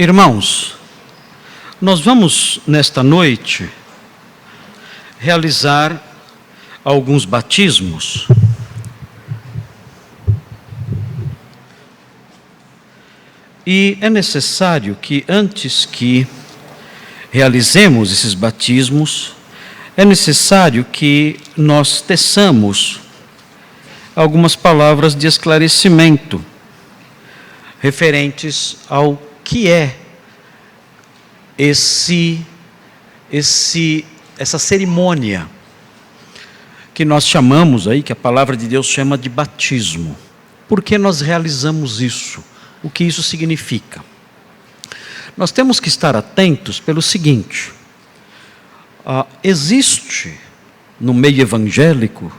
Irmãos, nós vamos nesta noite realizar alguns batismos. E é necessário que antes que realizemos esses batismos, é necessário que nós teçamos algumas palavras de esclarecimento referentes ao que é essa cerimônia que nós chamamos aí, que a palavra de Deus chama de batismo. Por que nós realizamos isso? O que isso significa? Nós temos que estar atentos pelo seguinte: existe no meio evangélico,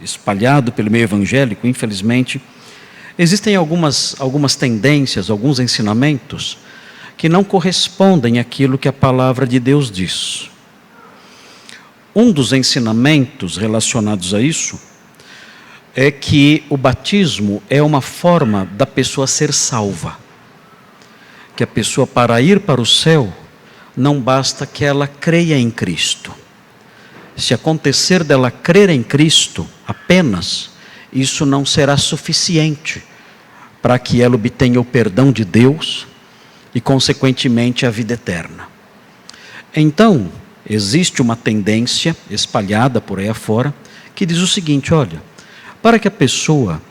espalhado pelo meio evangélico, infelizmente, existem algumas tendências, alguns ensinamentos que não correspondem àquilo que a palavra de Deus diz. Um dos ensinamentos relacionados a isso é que o batismo é uma forma da pessoa ser salva. Que a pessoa, para ir para o céu, não basta que ela creia em Cristo. Se acontecer dela crer em Cristo apenas, isso não será suficiente para que ela obtenha o perdão de Deus e, consequentemente, a vida eterna. Então, existe uma tendência espalhada por aí afora que diz o seguinte: olha, para que a pessoa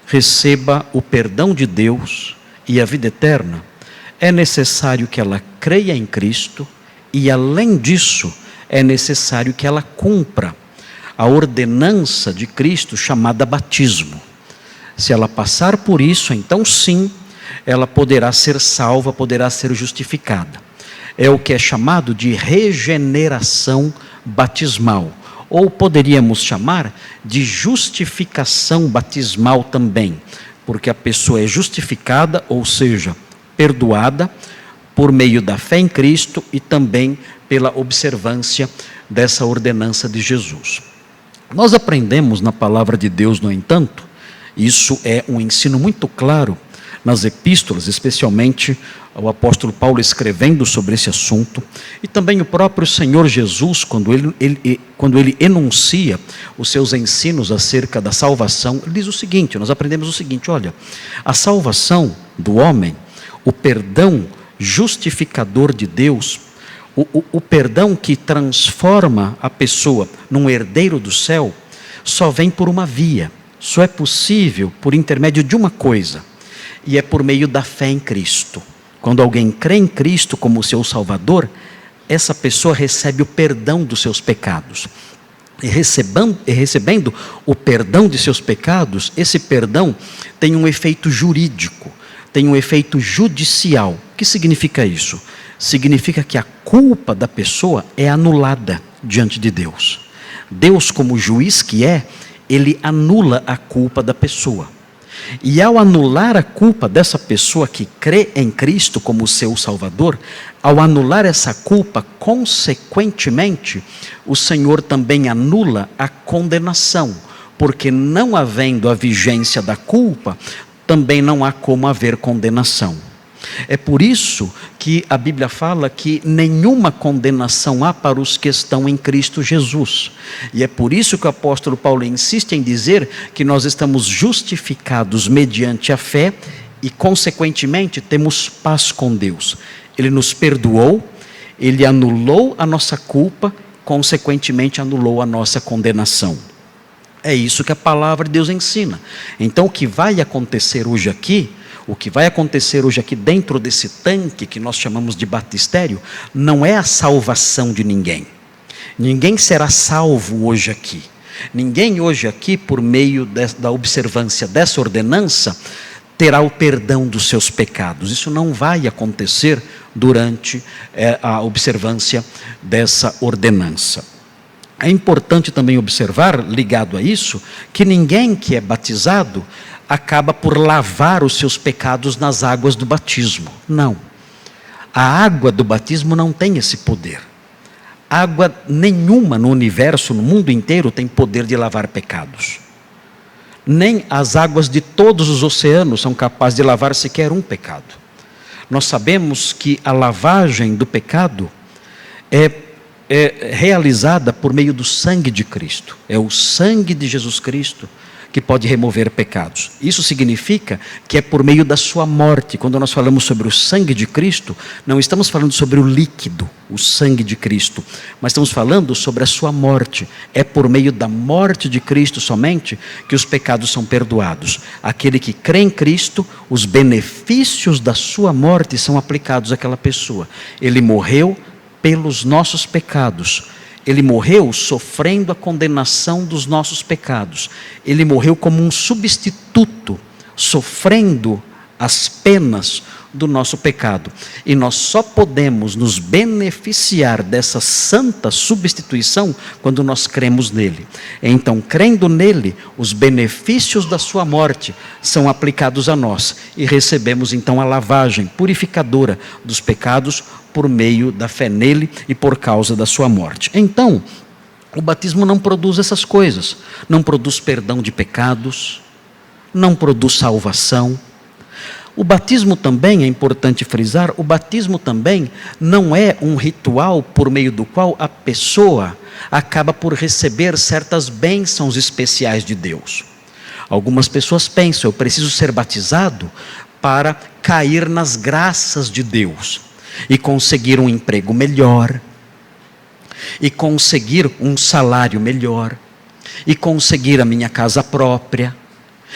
receba o perdão de Deus e a vida eterna, é necessário que ela creia em Cristo e, além disso, é necessário que ela cumpra a ordenança de Cristo chamada batismo. Se ela passar por isso, então sim, ela poderá ser salva, poderá ser justificada. É o que é chamado de regeneração batismal, ou poderíamos chamar de justificação batismal também, porque a pessoa é justificada, ou seja, perdoada, por meio da fé em Cristo e também pela observância dessa ordenança de Jesus. Nós aprendemos na palavra de Deus, no entanto, isso é um ensino muito claro nas epístolas, especialmente o apóstolo Paulo escrevendo sobre esse assunto, e também o próprio Senhor Jesus, quando ele enuncia os seus ensinos acerca da salvação, ele diz o seguinte: nós aprendemos o seguinte: olha, a salvação do homem, o perdão justificador de Deus, o perdão que transforma a pessoa num herdeiro do céu, só vem por uma via, só é possível por intermédio de uma coisa, e é por meio da fé em Cristo. Quando alguém crê em Cristo como seu Salvador, essa pessoa recebe o perdão dos seus pecados. E recebendo o perdão de seus pecados, esse perdão tem um efeito jurídico, tem um efeito judicial. O que significa isso? Significa que a culpa da pessoa é anulada diante de Deus. Deus, como juiz que é, ele anula a culpa da pessoa. E ao anular a culpa dessa pessoa que crê em Cristo como seu Salvador, ao anular essa culpa, consequentemente, o Senhor também anula a condenação, porque não havendo a vigência da culpa, também não há como haver condenação. É por isso que a Bíblia fala que nenhuma condenação há para os que estão em Cristo Jesus. E é por isso que o apóstolo Paulo insiste em dizer que nós estamos justificados mediante a fé e, consequentemente, temos paz com Deus. Ele nos perdoou, ele anulou a nossa culpa, consequentemente anulou a nossa condenação. É isso que a palavra de Deus ensina. Então, o que vai acontecer hoje aqui dentro desse tanque que nós chamamos de batistério, não é a salvação de ninguém. Ninguém será salvo hoje aqui. Ninguém hoje aqui, por meio da observância dessa ordenança, terá o perdão dos seus pecados. Isso não vai acontecer durante a observância dessa ordenança. É importante também observar, ligado a isso, que ninguém que é batizado acaba por lavar os seus pecados nas águas do batismo. Não. A água do batismo não tem esse poder. Água nenhuma no universo, no mundo inteiro, tem poder de lavar pecados. Nem as águas de todos os oceanos são capazes de lavar sequer um pecado. Nós sabemos que a lavagem do pecado é realizada por meio do sangue de Cristo. É o sangue de Jesus Cristo que pode remover pecados. Isso significa que é por meio da sua morte. Quando nós falamos sobre o sangue de Cristo, não estamos falando sobre o líquido, o sangue de Cristo, mas estamos falando sobre a sua morte. É por meio da morte de Cristo somente que os pecados são perdoados. Aquele que crê em Cristo, os benefícios da sua morte são aplicados àquela pessoa. Ele morreu pelos nossos pecados. Ele morreu sofrendo a condenação dos nossos pecados. Ele morreu como um substituto, sofrendo as penas do nosso pecado. E nós só podemos nos beneficiar dessa santa substituição quando nós cremos nele. Então, crendo nele, os benefícios da sua morte são aplicados a nós e recebemos então a lavagem purificadora dos pecados por meio da fé nele e por causa da sua morte. Então, o batismo não produz essas coisas, não produz perdão de pecados, não produz salvação. O batismo também, é importante frisar, o batismo também não é um ritual por meio do qual a pessoa acaba por receber certas bênçãos especiais de Deus. Algumas pessoas pensam, eu preciso ser batizado para cair nas graças de Deus e conseguir um emprego melhor, e conseguir um salário melhor, e conseguir a minha casa própria,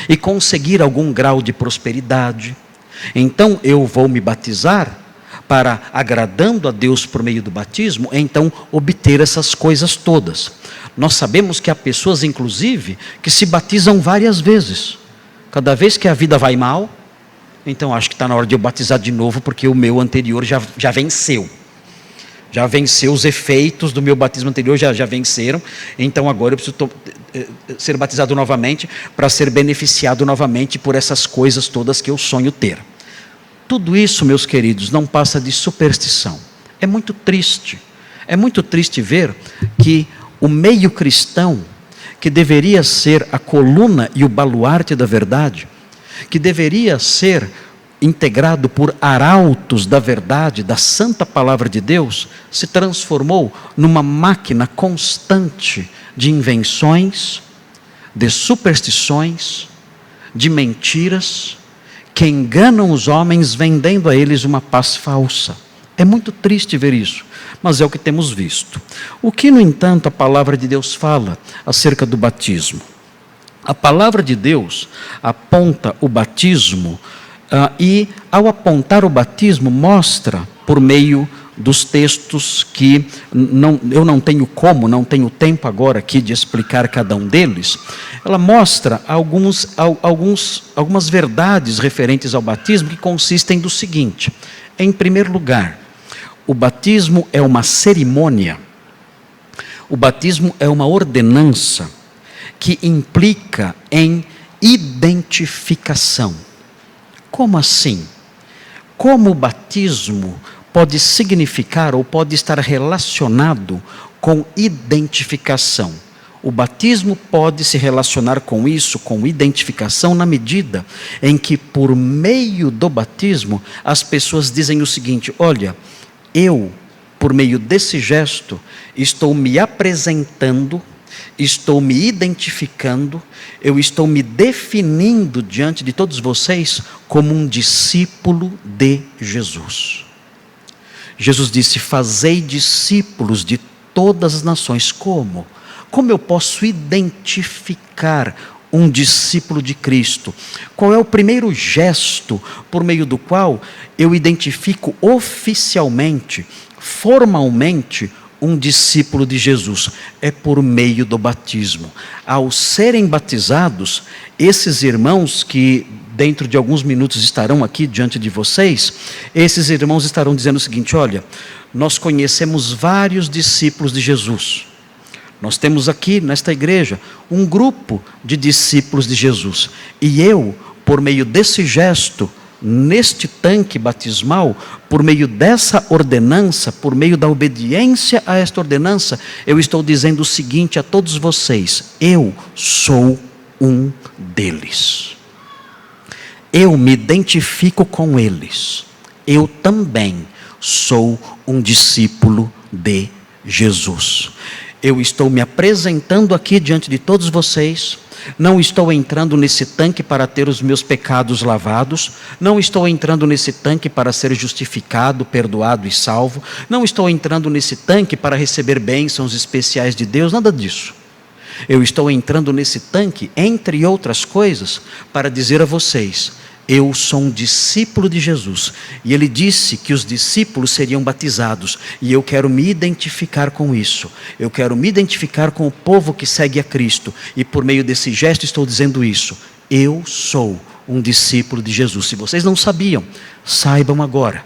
e conseguir algum grau de prosperidade. Então eu vou me batizar para, agradando a Deus por meio do batismo, então obter essas coisas todas. Nós sabemos que há pessoas, inclusive, que se batizam várias vezes. Cada vez que a vida vai mal, então acho que está na hora de eu batizar de novo, porque o meu anterior já venceu. Já venceu os efeitos do meu batismo anterior, já venceram. Então agora eu preciso ser batizado novamente para ser beneficiado novamente por essas coisas todas que eu sonho ter. Tudo isso, meus queridos, não passa de superstição. É muito triste ver que o meio cristão, que deveria ser a coluna e o baluarte da verdade, que deveria ser integrado por arautos da verdade, da santa palavra de Deus, se transformou numa máquina constante de invenções, de superstições, de mentiras, que enganam os homens vendendo a eles uma paz falsa. É muito triste ver isso, mas é o que temos visto. O que, no entanto, a palavra de Deus fala acerca do batismo? A palavra de Deus aponta o batismo e, ao apontar o batismo, mostra por meio dos textos que eu não tenho tempo agora aqui de explicar cada um deles. Ela mostra algumas verdades referentes ao batismo que consistem do seguinte: em primeiro lugar, o batismo é uma cerimônia, o batismo é uma ordenança que implica em identificação. Como assim? Como o batismo pode significar ou pode estar relacionado com identificação? O batismo pode se relacionar com isso, com identificação, na medida em que, por meio do batismo, as pessoas dizem o seguinte: olha, eu, por meio desse gesto, estou me apresentando, estou me identificando, eu estou me definindo diante de todos vocês como um discípulo de Jesus. Jesus disse: fazei discípulos de todas as nações. Como? Como eu posso identificar um discípulo de Cristo? Qual é o primeiro gesto por meio do qual eu identifico oficialmente, formalmente, um discípulo de Jesus? É por meio do batismo. Ao serem batizados, esses irmãos que dentro de alguns minutos estarão aqui diante de vocês, esses irmãos estarão dizendo o seguinte: olha, nós conhecemos vários discípulos de Jesus. Nós temos aqui nesta igreja um grupo de discípulos de Jesus. E eu, por meio desse gesto, neste tanque batismal, por meio dessa ordenança, por meio da obediência a esta ordenança, eu estou dizendo o seguinte a todos vocês: eu sou um deles. Eu me identifico com eles. eu também sou um discípulo de Jesus. Eu estou me apresentando aqui diante de todos vocês, não estou entrando nesse tanque para ter os meus pecados lavados, não estou entrando nesse tanque para ser justificado, perdoado e salvo, não estou entrando nesse tanque para receber bênçãos especiais de Deus, nada disso. Eu estou entrando nesse tanque, entre outras coisas, para dizer a vocês: eu sou um discípulo de Jesus, e ele disse que os discípulos seriam batizados, e eu quero me identificar com isso, eu quero me identificar com o povo que segue a Cristo, e por meio desse gesto estou dizendo isso: eu sou um discípulo de Jesus. Se vocês não sabiam, saibam agora.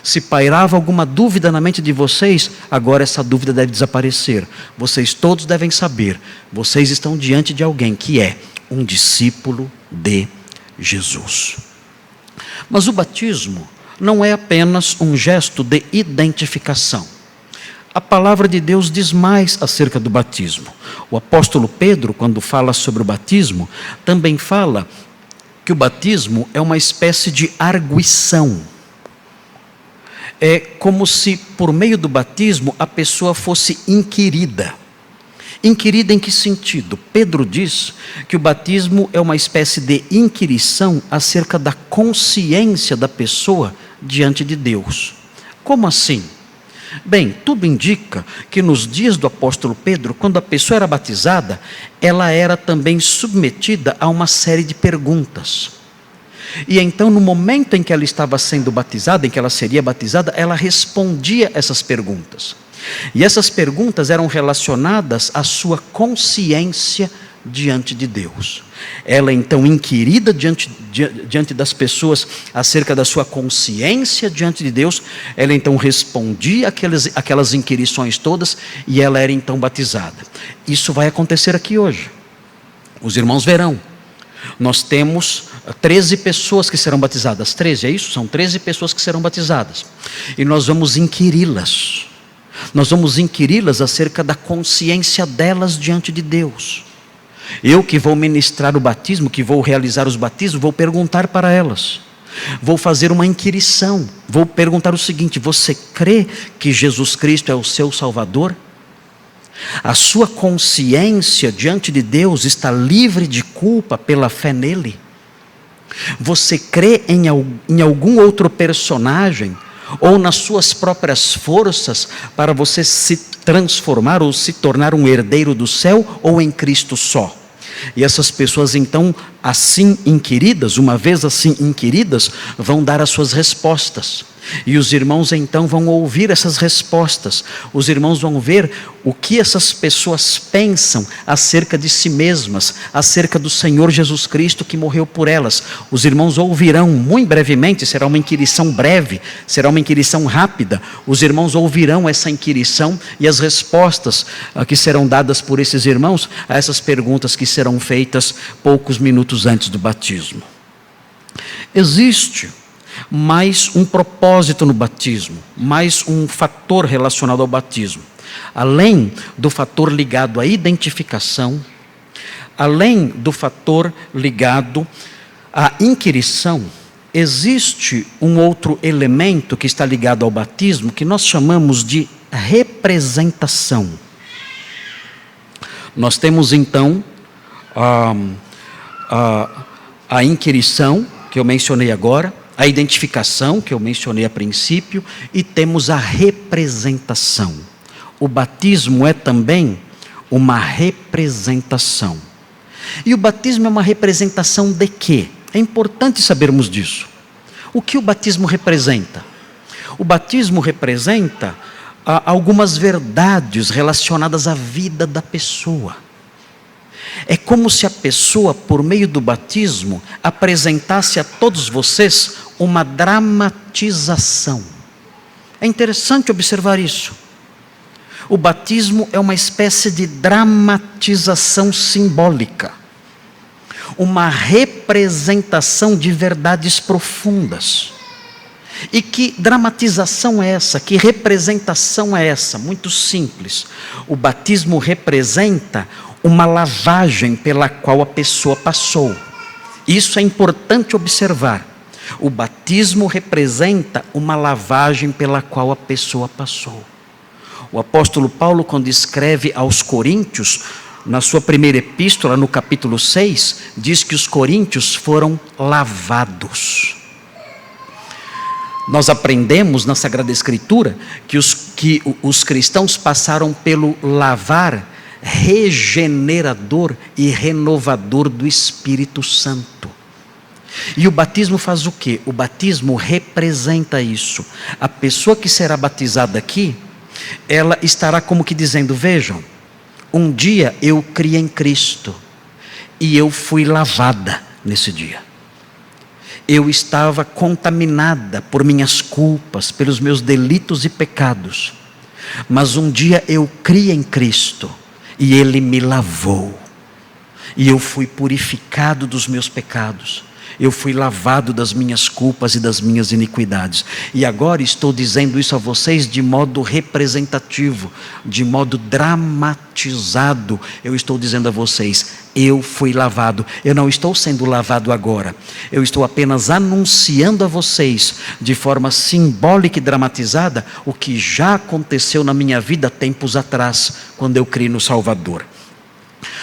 Se pairava alguma dúvida na mente de vocês, agora essa dúvida deve desaparecer. Vocês todos devem saber, vocês estão diante de alguém que é um discípulo de Jesus. Mas o batismo não é apenas um gesto de identificação. A palavra de Deus diz mais acerca do batismo. O apóstolo Pedro, quando fala sobre o batismo, também fala que o batismo é uma espécie de argüição. É como se por meio do batismo a pessoa fosse inquirida. Inquirida em que sentido? Pedro diz que o batismo é uma espécie de inquirição acerca da consciência da pessoa diante de Deus. Como assim? Bem, tudo indica que nos dias do apóstolo Pedro, quando a pessoa era batizada, ela era também submetida a uma série de perguntas. E então, no momento em que ela estava sendo batizada, em que ela seria batizada, ela respondia essas perguntas. E essas perguntas eram relacionadas à sua consciência diante de Deus. Ela então, inquirida diante das pessoas acerca da sua consciência diante de Deus, ela então respondia aquelas inquirições todas, e ela era então batizada. Isso vai acontecer aqui hoje. Os irmãos verão. Nós temos 13 pessoas que serão batizadas. 13, é isso? São 13 pessoas que serão batizadas. E nós vamos inquiri-las. Nós vamos inquiri-las acerca da consciência delas diante de Deus. Eu que vou ministrar o batismo, que vou realizar os batismos, vou perguntar para elas. Vou fazer uma inquirição. Vou perguntar o seguinte: você crê que Jesus Cristo é o seu Salvador? A sua consciência diante de Deus está livre de culpa pela fé nele? Você crê em algum outro personagem ou nas suas próprias forças para você se transformar ou se tornar um herdeiro do céu, ou em Cristo só? E essas pessoas então, assim inquiridas, uma vez assim inquiridas, vão dar as suas respostas. E os irmãos então vão ouvir essas respostas. Os irmãos vão ver o que essas pessoas pensam acerca de si mesmas, acerca do Senhor Jesus Cristo que morreu por elas. Os irmãos ouvirão muito brevemente, será uma inquirição breve, será uma inquirição rápida. Os irmãos ouvirão essa inquirição e as respostas que serão dadas por esses irmãos a essas perguntas que serão feitas poucos minutos antes do batismo. Existe mais um propósito no batismo, mais um fator relacionado ao batismo. Além do fator ligado à identificação, além do fator ligado à inquirição, existe um outro elemento que está ligado ao batismo, que nós chamamos de representação. Nós temos então a inquirição, que eu mencionei agora, a identificação, que eu mencionei a princípio, e temos a representação. O batismo é também uma representação. E o batismo é uma representação de quê? É importante sabermos disso. O que o batismo representa? O batismo representa algumas verdades relacionadas à vida da pessoa. É como se a pessoa, por meio do batismo, apresentasse a todos vocês uma dramatização. É interessante observar isso. O batismo é uma espécie de dramatização simbólica, uma representação de verdades profundas. E que dramatização é essa? Que representação é essa? Muito simples. O batismo representa uma lavagem pela qual a pessoa passou. Isso é importante observar. O batismo representa uma lavagem pela qual a pessoa passou. O apóstolo Paulo, quando escreve aos Coríntios, na sua primeira epístola, no capítulo 6, diz que os coríntios foram lavados. Nós aprendemos na Sagrada Escritura que os cristãos passaram pelo lavar regenerador e renovador do Espírito Santo. E o batismo faz o quê? O batismo representa isso. A pessoa que será batizada aqui, ela estará como que dizendo: vejam, um dia eu criei em Cristo e eu fui lavada nesse dia. Eu estava contaminada por minhas culpas, pelos meus delitos e pecados. Mas um dia eu criei em Cristo e Ele me lavou. E eu fui purificado dos meus pecados. Eu fui lavado das minhas culpas e das minhas iniquidades. E agora estou dizendo isso a vocês de modo representativo, de modo dramatizado. Eu estou dizendo a vocês: eu fui lavado. Eu não estou sendo lavado agora. Eu estou apenas anunciando a vocês, de forma simbólica e dramatizada, o que já aconteceu na minha vida tempos atrás, quando eu criei no Salvador.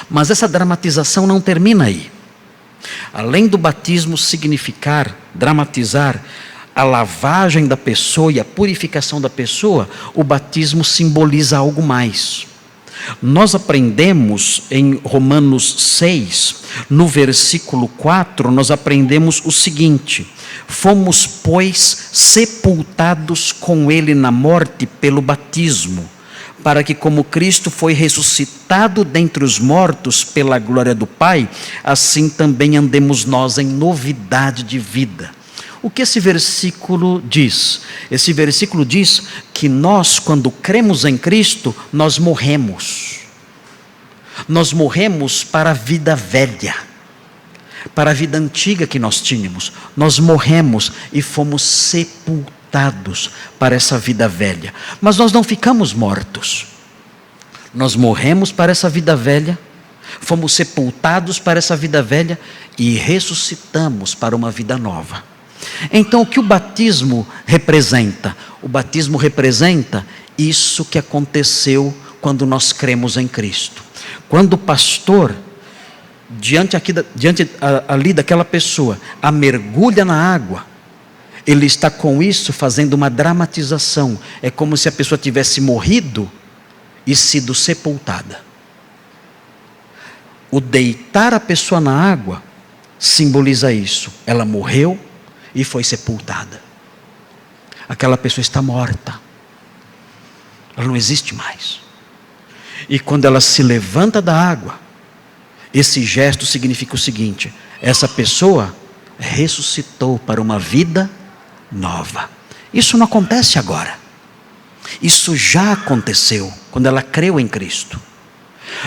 Mas essa dramatização não termina aí. Além do batismo significar, dramatizar a lavagem da pessoa e a purificação da pessoa, o batismo simboliza algo mais. Nós aprendemos em Romanos 6, no versículo 4, nós aprendemos o seguinte: fomos, pois, sepultados com Ele na morte pelo batismo, para que, como Cristo foi ressuscitado dentre os mortos pela glória do Pai, assim também andemos nós em novidade de vida. O que esse versículo diz? Esse versículo diz que nós, quando cremos em Cristo, nós morremos. Nós morremos para a vida velha, para a vida antiga que nós tínhamos. Nós morremos e fomos sepultados para essa vida velha. Mas nós não ficamos mortos. Nós morremos para essa vida velha, fomos sepultados para essa vida velha e ressuscitamos para uma vida nova. Então, o que o batismo representa? O batismo representa isso que aconteceu quando nós cremos em Cristo. Quando o pastor, diante ali daquela pessoa, a mergulha na água, ele está com isso fazendo uma dramatização. É como se a pessoa tivesse morrido e sido sepultada. O deitar a pessoa na água simboliza isso. Ela morreu e foi sepultada. Aquela pessoa está morta. Ela não existe mais. E quando ela se levanta da água, esse gesto significa o seguinte: essa pessoa ressuscitou para uma vida nova. Isso não acontece agora. Isso já aconteceu quando ela creu em Cristo.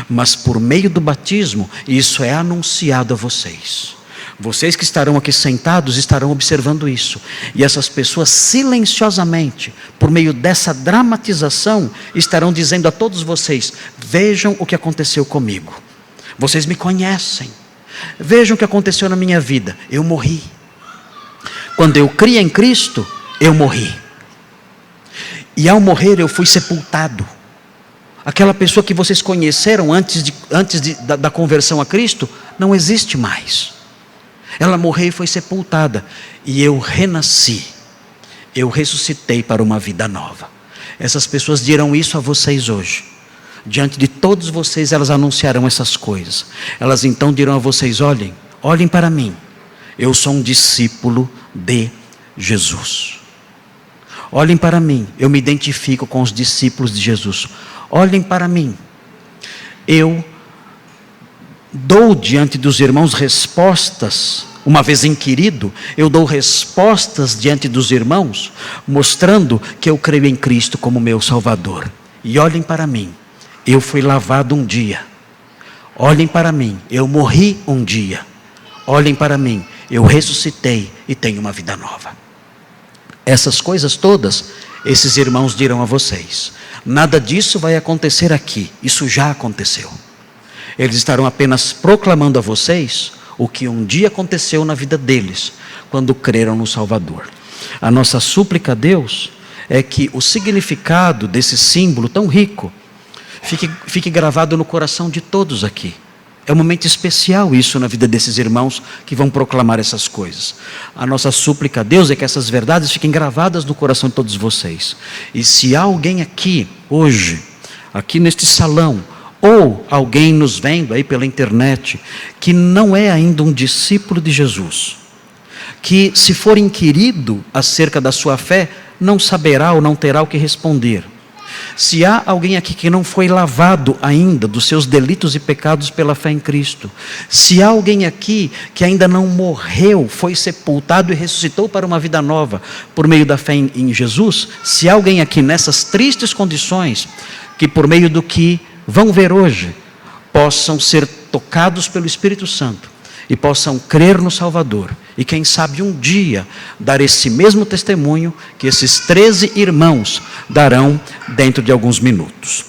Mas por meio do batismo, isso é anunciado a vocês. Vocês que estarão aqui sentados estarão observando isso. E essas pessoas silenciosamente, por meio dessa dramatização, estarão dizendo a todos vocês: vejam o que aconteceu comigo. Vocês me conhecem. Vejam o que aconteceu na minha vida. Eu morri. Quando eu criei em Cristo, eu morri. E ao morrer eu fui sepultado. Aquela pessoa que vocês conheceram antes da conversão a Cristo, não existe mais. Ela morreu e foi sepultada. E eu renasci. Eu ressuscitei para uma vida nova. Essas pessoas dirão isso a vocês hoje. Diante de todos vocês, elas anunciarão essas coisas. Elas então dirão a vocês: olhem para mim. Eu sou um discípulo de Jesus. Olhem para mim. Eu me identifico com os discípulos de Jesus. Olhem para mim. Eu dou diante dos irmãos respostas. Uma vez inquirido, eu dou respostas diante dos irmãos, mostrando que eu creio em Cristo como meu Salvador. E olhem para mim, eu fui lavado um dia. Olhem para mim, eu morri um dia. Olhem para mim, eu ressuscitei e tenho uma vida nova. Essas coisas todas, esses irmãos dirão a vocês. Nada disso vai acontecer aqui, isso já aconteceu. Eles estarão apenas proclamando a vocês o que um dia aconteceu na vida deles, quando creram no Salvador. A nossa súplica a Deus é que o significado desse símbolo tão rico fique gravado no coração de todos aqui. É um momento especial isso na vida desses irmãos que vão proclamar essas coisas. A nossa súplica a Deus é que essas verdades fiquem gravadas no coração de todos vocês. E se há alguém aqui, hoje, aqui neste salão, ou alguém nos vendo aí pela internet, que não é ainda um discípulo de Jesus, que se for inquirido acerca da sua fé, não saberá ou não terá o que responder. Se há alguém aqui que não foi lavado ainda dos seus delitos e pecados pela fé em Cristo, se há alguém aqui que ainda não morreu, foi sepultado e ressuscitou para uma vida nova por meio da fé em Jesus, se há alguém aqui nessas tristes condições, que por meio do que vão ver hoje, possam ser tocados pelo Espírito Santo e possam crer no Salvador, e quem sabe um dia dar esse mesmo testemunho que esses 13 irmãos darão dentro de alguns minutos.